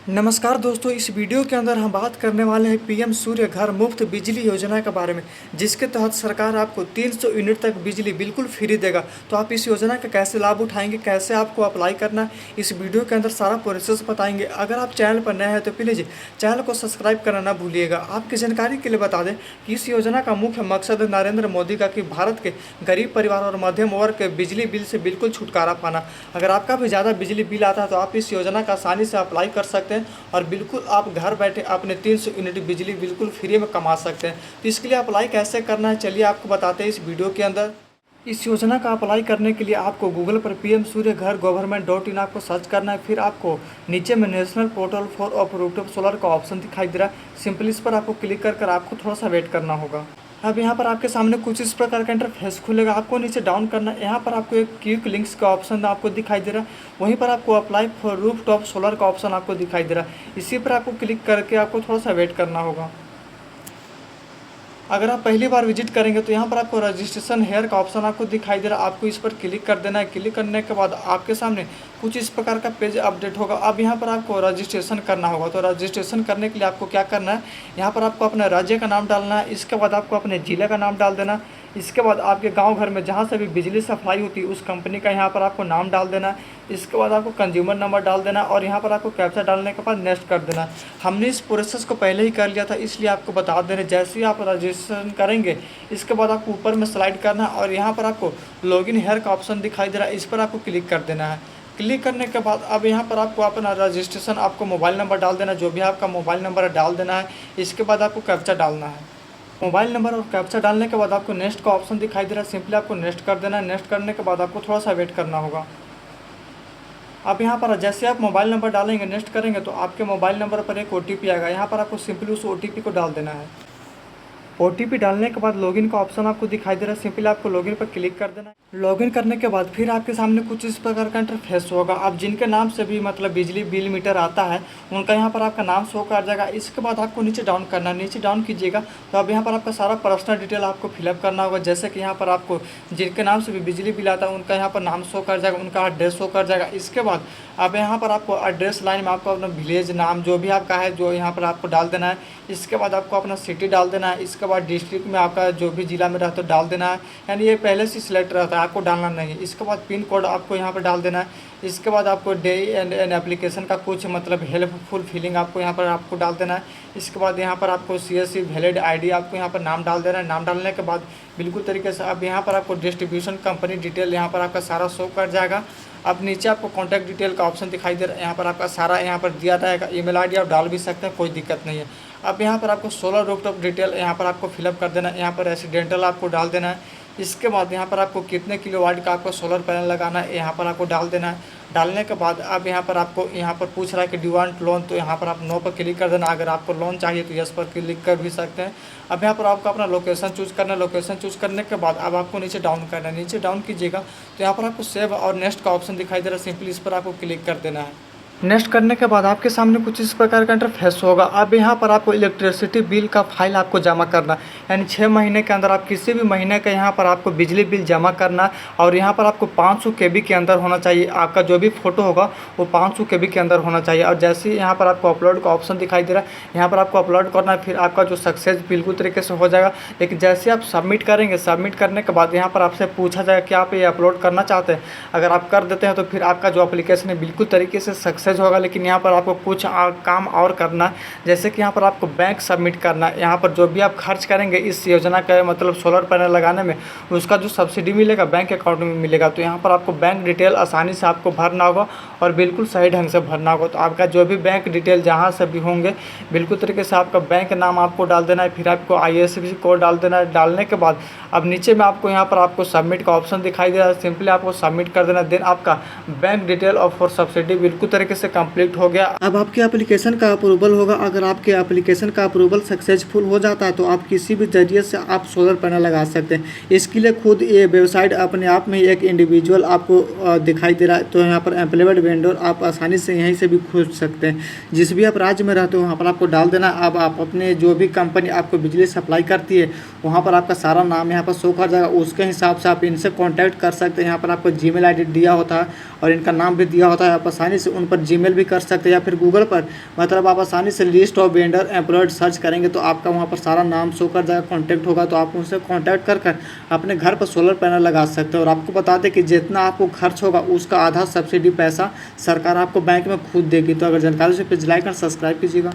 नमस्कार दोस्तों, इस वीडियो के अंदर हम बात करने वाले हैं पीएम सूर्य घर मुफ्त बिजली योजना के बारे में, जिसके तहत सरकार आपको 300 यूनिट तक बिजली बिल्कुल फ्री देगा। तो आप इस योजना का कैसे लाभ उठाएंगे, कैसे आपको अप्लाई करना है, इस वीडियो के अंदर सारा प्रोसेस बताएंगे। अगर आप चैनल पर नए हैं तो प्लीज़ चैनल को सब्सक्राइब करना ना भूलिएगा। आपकी जानकारी के लिए बता दें कि इस योजना का मुख्य मकसद नरेंद्र मोदी का कि भारत के गरीब परिवार और मध्यम वर्ग के बिजली बिल से बिल्कुल छुटकारा पाना। अगर आपका भी ज़्यादा बिजली बिल आता है तो आप इस योजना का आसानी से अप्लाई कर सकते हैं और बिल्कुल आप घर बैठे अपने 300 यूनिट बिजली बिल्कुल फ्री में कमा सकते हैं। तो इसके लिए अप्लाई कैसे करना है, चलिए आपको बताते हैं इस वीडियो के अंदर। इस योजना का अप्लाई करने के लिए आपको गूगल पर पीएम सूर्य घर गवर्नमेंट.in आपको सर्च करना है। फिर आपको नीचे में national portal for of rooftop solar का ऑप्शन दिखाई दे रहा है। सिंपली इस पर आपको क्लिक कर आपको थोड़ा सा वेट करना होगा। अब यहाँ पर आपके सामने कुछ इस प्रकार का इंटरफेस खुलेगा। आपको नीचे डाउन करना है। यहाँ पर आपको एक क्विक लिंक्स का ऑप्शन आपको दिखाई दे रहा है। वहीं पर आपको अप्लाई फॉर रूफटॉप सोलर का ऑप्शन आपको दिखाई दे रहा है। इसी पर आपको क्लिक करके आपको थोड़ा सा वेट करना होगा। अगर आप पहली बार विजिट करेंगे तो यहाँ पर आपको रजिस्ट्रेशन हेयर का ऑप्शन आपको दिखाई दे रहा है। आपको इस पर क्लिक कर देना है। क्लिक करने के बाद आपके सामने कुछ इस प्रकार का पेज अपडेट होगा। अब यहाँ पर आपको रजिस्ट्रेशन करना होगा। तो रजिस्ट्रेशन करने के लिए आपको क्या करना है, यहाँ पर आपको अपने राज्य का नाम डालना है। इसके बाद आपको अपने ज़िले का नाम डाल देना। इसके बाद आपके गांव घर में जहाँ से भी बिजली सप्लाई होती है उस कंपनी का यहाँ पर आपको नाम डाल देना। इसके बाद आपको कंज्यूमर नंबर डाल देना और यहाँ पर आपको कैप्चा डालने के बाद नेक्स्ट कर देना। हमने इस प्रोसेस को पहले ही कर लिया था, इसलिए आपको बता दे रहे। जैसे ही आप रजिस्ट्रेशन करेंगे इसके बाद आपको ऊपर में स्लाइड करना और यहाँ पर आपको लॉगिन हेयर का ऑप्शन दिखाई दे रहा है। इस पर आपको क्लिक कर देना है। क्लिक करने के बाद अब यहाँ पर आपको अपना रजिस्ट्रेशन, आपको मोबाइल नंबर डाल देना, जो भी आपका मोबाइल नंबर है डाल देना है। इसके बाद आपको कैप्चा डालना है। मोबाइल नंबर और कैप्चा डालने के बाद आपको नेक्स्ट का ऑप्शन दिखाई दे रहा है। सिंपली आपको नेक्स्ट कर देना है। नेक्स्ट करने के बाद आपको थोड़ा सा वेट करना होगा। अब यहाँ पर जैसे आप मोबाइल नंबर डालेंगे, नेक्स्ट करेंगे तो आपके मोबाइल नंबर पर एक OTP आएगा। यहाँ पर आपको सिंपली उस OTP को डाल देना है। OTP डालने के बाद लॉगिन का ऑप्शन आपको दिखाई दे रहा है। सिंपली आपको लॉगिन पर क्लिक कर देना है। लॉगिन करने के बाद फिर आपके सामने कुछ इस प्रकार का इंटरफेस होगा। आप जिनके नाम से भी मतलब बिजली बिल मीटर आता है उनका यहाँ पर आपका नाम शो कर जाएगा। इसके बाद आपको नीचे डाउन करना है। नीचे डाउन कीजिएगा तो अब यहाँ पर आपका सारा पर्सनल डिटेल आपको फिलअप करना होगा। जैसे कि यहाँ पर आपको जिनके नाम से भी बिजली बिल आता है उनका यहाँ पर नाम शो कर जाएगा, उनका एड्रेस शो कर जाएगा। इसके बाद अब यहाँ पर आपको एड्रेस लाइन में आपको अपना विलेज नाम जो भी आपका है जो यहाँ पर आपको डाल देना है। इसके बाद आपको अपना सिटी डाल देना है। इसके बाद डिस्ट्रिक्ट में आपका जो भी जिला में रहता है डाल देना है, यानी ये पहले से सिलेक्ट रहता है, आपको डालना नहीं है। इसके बाद पिन कोड आपको यहाँ पर डाल देना है। इसके बाद आपको डे एंड एप्लीकेशन का कुछ मतलब हेल्पफुल फीलिंग आपको यहाँ पर आपको डाल देना है। इसके बाद यहाँ पर आपको CSC वैलिड ID आपको यहाँ पर नाम डाल देना है। नाम डालने के बाद बिल्कुल तरीके से अब यहाँ पर आपको डिस्ट्रीब्यूशन कंपनी डिटेल यहाँ पर आपका सारा शो कर जाएगा। अब नीचे आपको कॉन्टैक्ट डिटेल का ऑप्शन दिखाई दे रहा है। यहाँ पर आपका सारा यहाँ पर दिया रहेगा। ईमेल ID आप डाल भी सकते हैं, कोई दिक्कत नहीं है। अब यहाँ पर आपको सोलर रूफटॉप डिटेल यहाँ पर आपको फिलअप कर देना है। यहाँ पर रेसिडेंटल आपको डाल देना है। इसके बाद यहाँ पर आपको कितने किलोवाट का आपको सोलर पैनल लगाना है यहाँ पर आपको डाल देना है। डालने के बाद अब यहाँ पर आपको यहाँ पर पूछ रहा है कि डू वांट लोन, तो यहाँ पर आप नो पर क्लिक कर देना। अगर आपको लोन चाहिए तो यस पर क्लिक कर भी सकते हैं। अब यहाँ पर आपको अपना लोकेशन चूज़ करना है। लोकेशन चूज़ करने के बाद अब आपको नीचे डाउन करना है। नीचे डाउन कीजिएगा तो यहाँ पर आपको सेव और नेक्स्ट का ऑप्शन दिखाई दे रहा है। सिंपली इस पर आपको क्लिक कर देना है। नेक्स्ट करने के बाद आपके सामने कुछ इस प्रकार का इंटरफेस होगा। अब यहाँ पर आपको इलेक्ट्रिसिटी बिल का फाइल आपको जमा करना, यानी 6 महीने के अंदर आप किसी भी महीने का यहाँ पर आपको बिजली बिल जमा करना। और यहाँ पर आपको 500 KB के अंदर होना चाहिए। आपका जो भी फोटो होगा वो 500 KB के अंदर होना चाहिए। और जैसे ही यहाँ पर आपको अपलोड का ऑप्शन दिखाई दे रहा है, यहाँ पर आपको अपलोड करना है। फिर आपका जो सक्सेस बिल्कुल तरीके से हो जाएगा। लेकिन जैसे आप सबमिट करेंगे, सबमिट करने के बाद यहाँ पर आपसे पूछा जाएगा कि आप ये अपलोड करना चाहते हैं। अगर आप कर देते हैं तो फिर आपका जो एप्लीकेशन है बिल्कुल तरीके से सक्सेस होगा। लेकिन यहाँ पर आपको कुछ काम और करना है, जैसे कि यहाँ पर आपको बैंक सबमिट करना है। यहाँ पर जो भी आप खर्च करेंगे इस योजना का मतलब सोलर पैनल लगाने में, उसका जो सब्सिडी मिलेगा बैंक अकाउंट में मिलेगा। तो यहाँ पर आपको बैंक डिटेल आसानी से आपको भरना होगा और बिल्कुल सही ढंग से भरना होगा। तो आपका जो भी बैंक डिटेल जहाँ से भी होंगे बिल्कुल तरीके से आपका बैंक नाम आपको डाल देना है। फिर आपको IFSC कोड डाल देना है। डालने के बाद अब नीचे में आपको यहाँ पर आपको सबमिट का ऑप्शन दिखाई दे रहा है। सिंपली आपको सबमिट कर देना। देन आपका बैंक डिटेल और फॉर सब्सिडी बिल्कुल तरीके से कंप्लीट हो गया। अब आपके एप्लीकेशन का अप्रूवल होगा। अगर आपके एप्लीकेशन का अप्रूवल सक्सेसफुल हो जाता है तो आप किसी भी जरिए से आप सोलर पैनल लगा सकते हैं। इसके लिए खुद ये वेबसाइट अपने आप में एक इंडिविजुअल आपको दिखाई दे रहा है। तो यहाँ पर एम्प्लॉयड वेंडर आप आसानी से यहीं से भी खोज सकते हैं। जिस भी आप राज्य में रहते हो वहाँ पर आपको डाल देना। अब आप अपने जो भी कंपनी आपको बिजली सप्लाई करती है वहाँ पर आपका सारा नाम यहाँ पर शो कर जाएगा। उसके हिसाब से आप इनसे कॉन्टैक्ट कर सकते हैं। यहाँ पर आपको Gmail ID दिया होता है और इनका नाम भी दिया होता है। आप आसानी से उन पर जीमेल भी कर सकते हैं, या फिर गूगल पर मतलब आप आसानी से list of vendor employed search करेंगे तो आपका वहाँ पर सारा नाम शो कर जाएगा, कॉन्टैक्ट होगा, तो आप उनसे कॉन्टैक्ट कर अपने घर पर सोलर पैनल लगा सकते हैं। और आपको बता दें कि जितना आपको खर्च होगा उसका आधा सब्सिडी पैसा सरकार आपको बैंक में खुद देगी। तो अगर जानकारी से प्लीज़ लाइक और सब्सक्राइब कीजिएगा।